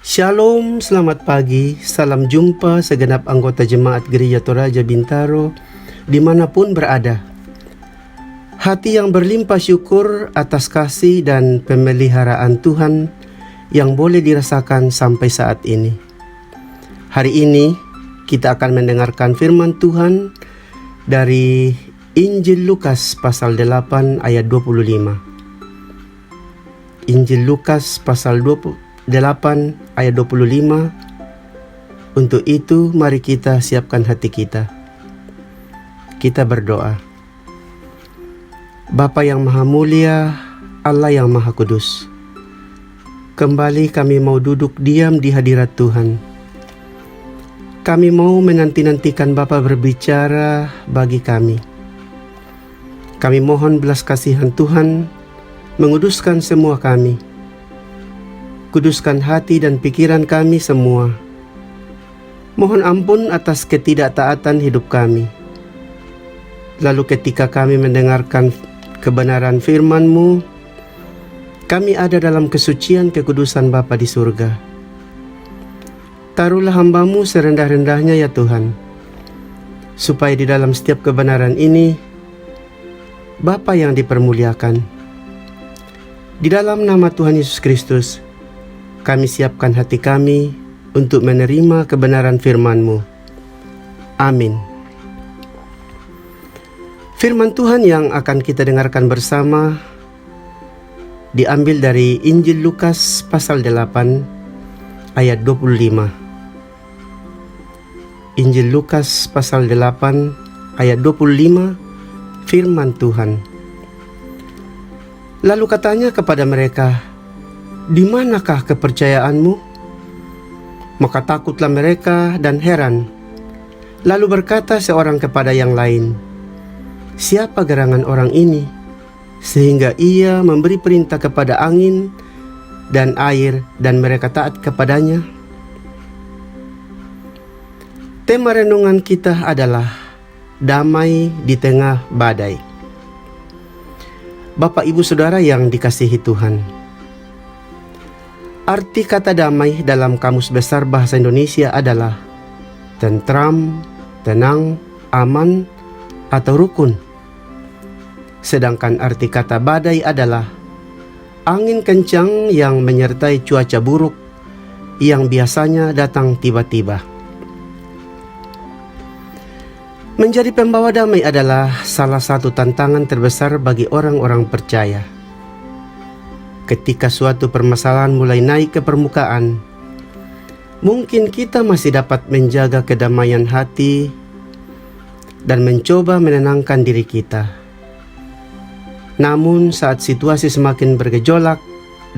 Shalom, selamat pagi, salam jumpa segenap anggota Jemaat Gereja Toraja Bintaro dimanapun berada. Hati yang berlimpah syukur atas kasih dan pemeliharaan Tuhan yang boleh dirasakan sampai saat ini. Hari ini kita akan mendengarkan firman Tuhan dari Injil Lukas pasal 8 ayat 25. Injil Lukas pasal 8 ayat 25. Untuk itu mari kita siapkan hati kita. Kita berdoa. Bapa yang Maha Mulia, Allah yang Maha Kudus, kembali kami mau duduk diam di hadirat Tuhan. Kami mau menanti-nantikan Bapa berbicara bagi kami. Kami mohon belas kasihan Tuhan menguduskan semua kami. Kuduskan hati dan pikiran kami semua. Mohon ampun atas ketidaktaatan hidup kami. Lalu ketika kami mendengarkan kebenaran firman-Mu, kami ada dalam kesucian kekudusan Bapa di surga. Taruhlah hamba-Mu serendah-rendahnya ya Tuhan, supaya di dalam setiap kebenaran ini, Bapa yang dipermuliakan. Di dalam nama Tuhan Yesus Kristus, kami siapkan hati kami untuk menerima kebenaran firman-Mu. Amin. Firman Tuhan yang akan kita dengarkan bersama diambil dari Injil Lukas pasal 8 ayat 25. Injil Lukas pasal 8 ayat 25, firman Tuhan. Lalu katanya kepada mereka, "Di manakah kepercayaanmu?" Maka takutlah mereka dan heran. Lalu berkata seorang kepada yang lain, "Siapa gerangan orang ini, sehingga ia memberi perintah kepada angin dan air dan mereka taat kepadanya?" Tema renungan kita adalah damai di tengah badai. Bapak, Ibu, Saudara yang dikasihi Tuhan, arti kata damai dalam Kamus Besar Bahasa Indonesia adalah tentram, tenang, aman, atau rukun. Sedangkan arti kata badai adalah angin kencang yang menyertai cuaca buruk yang biasanya datang tiba-tiba. Menjadi pembawa damai adalah salah satu tantangan terbesar bagi orang-orang percaya. Ketika suatu permasalahan mulai naik ke permukaan, mungkin kita masih dapat menjaga kedamaian hati dan mencoba menenangkan diri kita. Namun saat situasi semakin bergejolak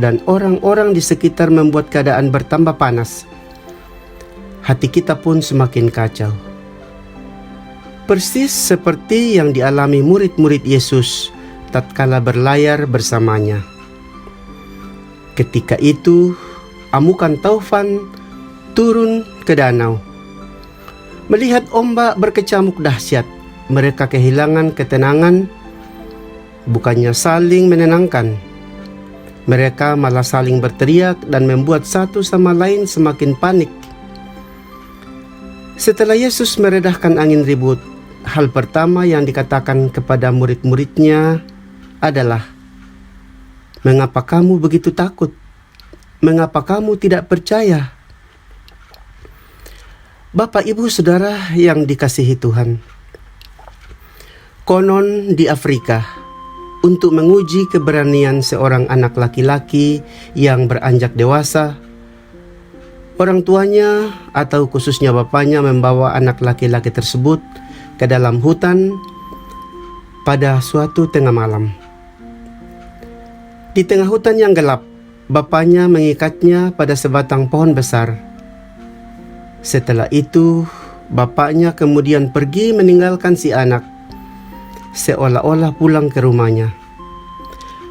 dan orang-orang di sekitar membuat keadaan bertambah panas, hati kita pun semakin kacau. Persis seperti yang dialami murid-murid Yesus tatkala berlayar bersamanya. Ketika itu, amukan taufan turun ke danau. Melihat ombak berkecamuk dahsyat, mereka kehilangan ketenangan, bukannya saling menenangkan. Mereka malah saling berteriak dan membuat satu sama lain semakin panik. Setelah Yesus meredahkan angin ribut, hal pertama yang dikatakan kepada murid-muridnya adalah, "Mengapa kamu begitu takut? Mengapa kamu tidak percaya?" Bapak, Ibu, Saudara yang dikasihi Tuhan, konon di Afrika, untuk menguji keberanian seorang anak laki-laki yang beranjak dewasa, orang tuanya atau khususnya bapaknya membawa anak laki-laki tersebut ke dalam hutan pada suatu tengah malam. Di tengah hutan yang gelap, bapaknya mengikatnya pada sebatang pohon besar. Setelah itu, bapaknya kemudian pergi meninggalkan si anak, seolah-olah pulang ke rumahnya.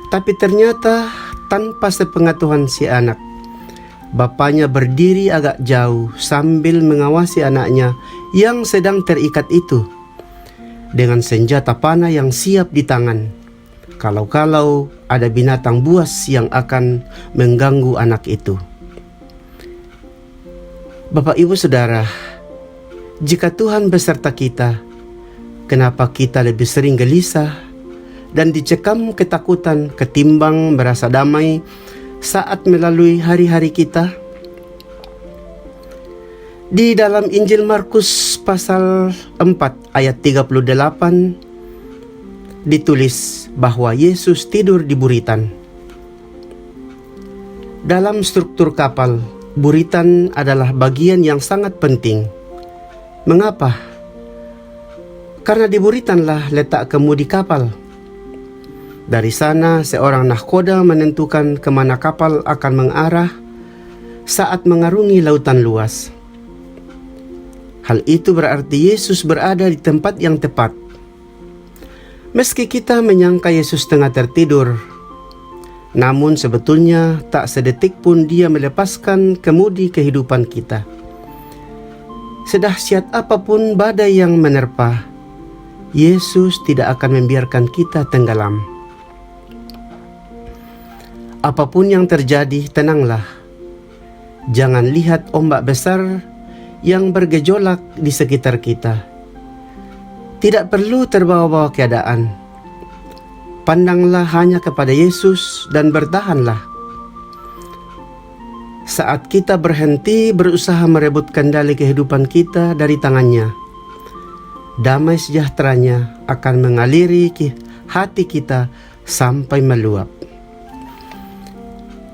Tapi ternyata tanpa sepengetahuan si anak, bapaknya berdiri agak jauh sambil mengawasi anaknya yang sedang terikat itu, dengan senjata panah yang siap di tangan, kalau-kalau ada binatang buas yang akan mengganggu anak itu. Bapak, Ibu, Saudara, jika Tuhan beserta kita, kenapa kita lebih sering gelisah dan dicekam ketakutan ketimbang merasa damai saat melalui hari-hari kita? Di dalam Injil Markus pasal 4 ayat 38 ditulis bahwa Yesus tidur di buritan. Dalam struktur kapal, buritan adalah bagian yang sangat penting. Mengapa? Karena di buritanlah letak kemudi kapal. Dari sana seorang nahkoda menentukan kemana kapal akan mengarah saat mengarungi lautan luas. Hal itu berarti Yesus berada di tempat yang tepat. Meski kita menyangka Yesus tengah tertidur, namun sebetulnya tak sedetik pun Dia melepaskan kemudi kehidupan kita. Sedahsyat apapun badai yang menerpa, Yesus tidak akan membiarkan kita tenggelam. Apapun yang terjadi, tenanglah. Jangan lihat ombak besar yang bergejolak di sekitar kita. Tidak perlu terbawa-bawa keadaan. Pandanglah hanya kepada Yesus dan bertahanlah. Saat kita berhenti berusaha merebut kendali kehidupan kita dari tangannya, damai sejahteranya akan mengaliri hati kita sampai meluap.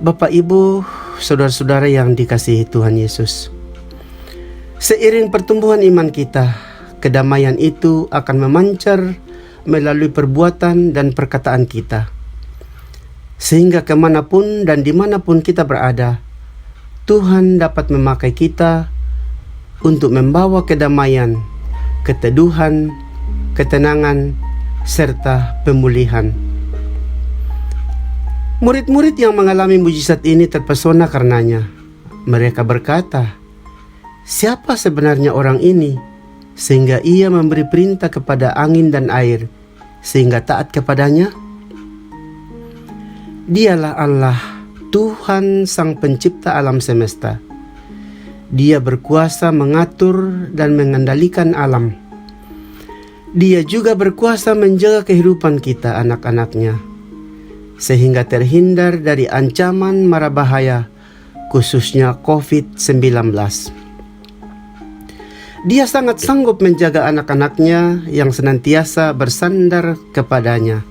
Bapak, Ibu, saudara-saudara yang dikasihi Tuhan Yesus, seiring pertumbuhan iman kita, kedamaian itu akan memancar melalui perbuatan dan perkataan kita. Sehingga kemanapun dan dimanapun kita berada, Tuhan dapat memakai kita untuk membawa kedamaian, keteduhan, ketenangan, serta pemulihan. Murid-murid yang mengalami mujizat ini terpesona karenanya. Mereka berkata, "Siapa sebenarnya orang ini, sehingga ia memberi perintah kepada angin dan air, sehingga taat kepadanya?" Dialah Allah, Tuhan Sang Pencipta alam semesta. Dia berkuasa mengatur dan mengendalikan alam. Dia juga berkuasa menjaga kehidupan kita, anak-anaknya, sehingga terhindar dari ancaman mara bahaya, khususnya COVID-19. Dia sangat sanggup menjaga anak-anaknya yang senantiasa bersandar kepadanya.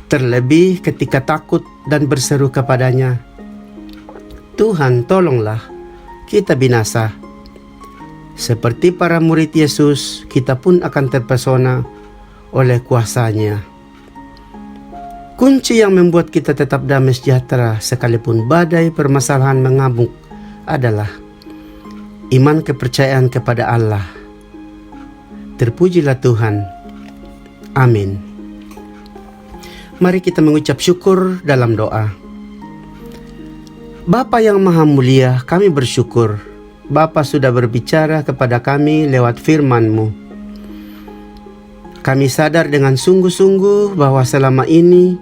Terlebih ketika takut dan berseru kepadanya, "Tuhan, tolonglah, kita binasa." Seperti para murid Yesus, kita pun akan terpesona oleh kuasa-Nya. Kunci yang membuat kita tetap damai sejahtera sekalipun badai permasalahan mengamuk adalah iman kepercayaan kepada Allah. Terpujilah Tuhan. Amin. Mari kita mengucap syukur dalam doa. Bapa yang Maha Mulia, kami bersyukur Bapa sudah berbicara kepada kami lewat firman-Mu. Kami sadar dengan sungguh-sungguh bahwa selama ini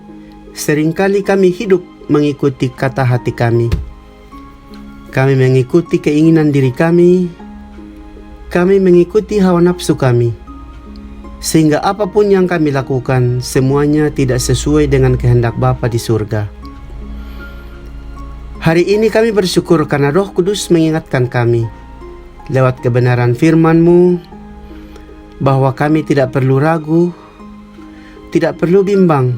seringkali kami hidup mengikuti kata hati kami. Kami mengikuti keinginan diri kami mengikuti hawa nafsu kami, sehingga apapun yang kami lakukan semuanya tidak sesuai dengan kehendak Bapa di surga. Hari ini kami bersyukur karena Roh Kudus mengingatkan kami lewat kebenaran firman-Mu bahwa kami tidak perlu ragu, tidak perlu bimbang,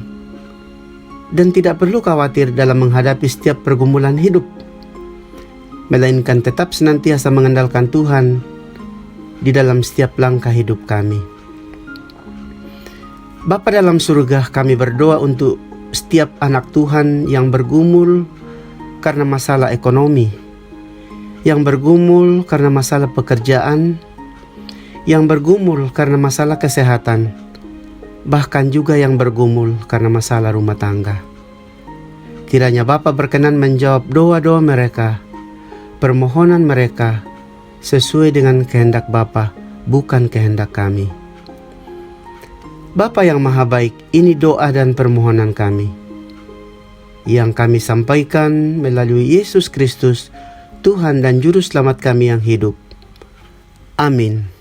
dan tidak perlu khawatir dalam menghadapi setiap pergumulan hidup, melainkan tetap senantiasa mengandalkan Tuhan di dalam setiap langkah hidup kami. Bapa dalam surga, kami berdoa untuk setiap anak Tuhan yang bergumul karena masalah ekonomi, yang bergumul karena masalah pekerjaan, yang bergumul karena masalah kesehatan, bahkan juga yang bergumul karena masalah rumah tangga. Kiranya Bapa berkenan menjawab doa-doa mereka, permohonan mereka, sesuai dengan kehendak Bapa, bukan kehendak kami. Bapa yang Maha Baik, ini doa dan permohonan kami, yang kami sampaikan melalui Yesus Kristus, Tuhan dan Juru Selamat kami yang hidup. Amin.